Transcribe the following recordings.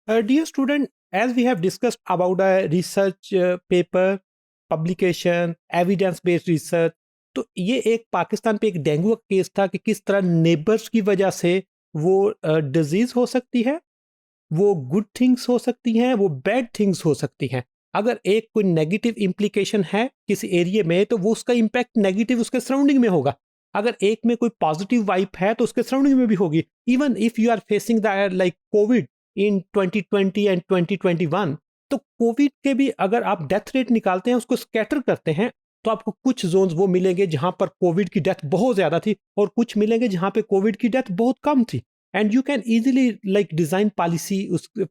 Dear student, as we have discussed about a research paper, publication, evidence-based research, तो ये एक पाकिस्तान पे एक डेंगू का केस था कि किस तरह नेबर्स की वजह से वो डिजीज हो सकती है, वो गुड थिंग्स हो सकती हैं, वो बैड थिंग्स हो सकती हैं। अगर एक कोई नेगेटिव इम्प्लीकेशन है किसी एरिया में तो वो उसका इम्पैक्ट नेगेटिव उसके सराउंडिंग में होगा। अगर एक में कोई पॉजिटिव वाइब है तो उसके सराउंडिंग में भी होगी। Even if you are facing the like COVID in 2020 and 2021, तो कोविड के भी अगर आप डेथ रेट निकालते हैं उसको स्कैटर करते हैं तो आपको कुछ जोन्स वो मिलेंगे जहां पर कोविड की डेथ बहुत ज्यादा थी और कुछ मिलेंगे जहां पे कोविड की डेथ बहुत कम थी। And you can easily like design policy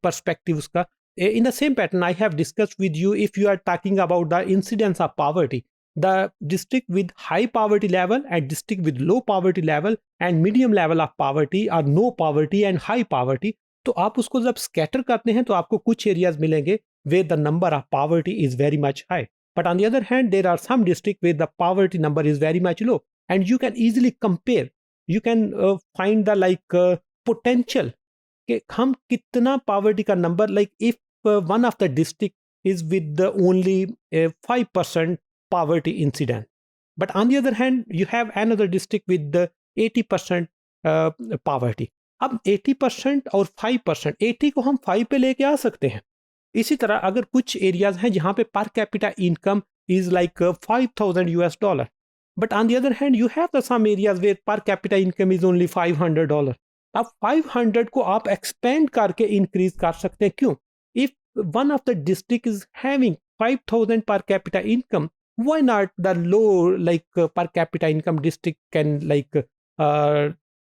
perspective uska in the same pattern I have discussed with you. If you are talking about the incidence of poverty, the district with high poverty level and district with low poverty level and medium level of poverty or no poverty and high poverty, तो आप उसको जब scatter करते हैं तो आपको कुछ areas मिलेंगे where the number of poverty is very much high, but on the other hand there are some district where the poverty number is very much low, and you can easily compare. You can find the like potential कि हम कितना poverty का number like if one of the district is with the only 5% poverty incident, but on the other hand you have another district with the 80% poverty. अब 80% और 5%, 80 को हम 5 पे लेके आ सकते हैं। इसी तरह अगर कुछ एरियाज हैं जहां पे per capita income is like 5000 US dollar, but on the other hand you have the some areas where per capita income is only $500। अब 500 को आप एक्सपेंड करके इंक्रीज कर सकते हैं। क्यों? If one of the district is having 5000 पर capita income, why not the low like per capita income district can like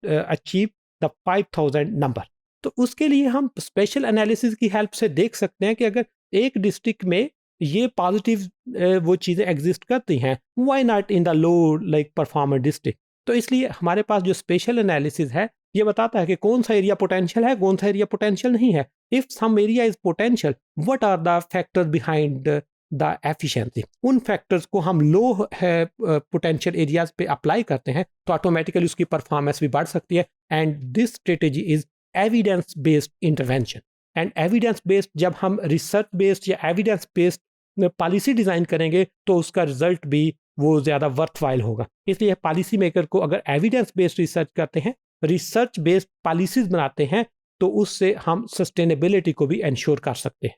achieve the 5000 number? तो उसके लिए हम स्पेशल एनालिसिस की हेल्प से देख सकते हैं कि अगर एक डिस्ट्रिक्ट में ये पॉजिटिव वो चीज़ें एग्जिस्ट करती हैं, why not in the low like performer district. तो इसलिए हमारे पास जो स्पेशल एनालिसिस है ये बताता है कि कौन सा एरिया पोटेंशियल है, कौन सा एरिया पोटेंशियल नहीं है। If some area is potential, what are the factors behind the efficiency. उन फैक्टर्स को हम लो है पोटेंशियल एरियाज पे अप्लाई करते हैं तो ऑटोमेटिकली उसकी परफॉर्मेंस भी बढ़ सकती है। And this strategy is evidence based intervention. And evidence based जब हम रिसर्च बेस्ड या एविडेंस बेस्ड पॉलिसी डिज़ाइन करेंगे तो उसका रिजल्ट भी वो ज़्यादा वर्थवाइल होगा। इसलिए पॉलिसी मेकर को अगर एविडेंस बेस्ड रिसर्च करते हैं, रिसर्च बेस्ड पॉलिसीज बनाते हैं, तो उससे हम सस्टेनेबिलिटी को भी इंश्योर कर सकते हैं।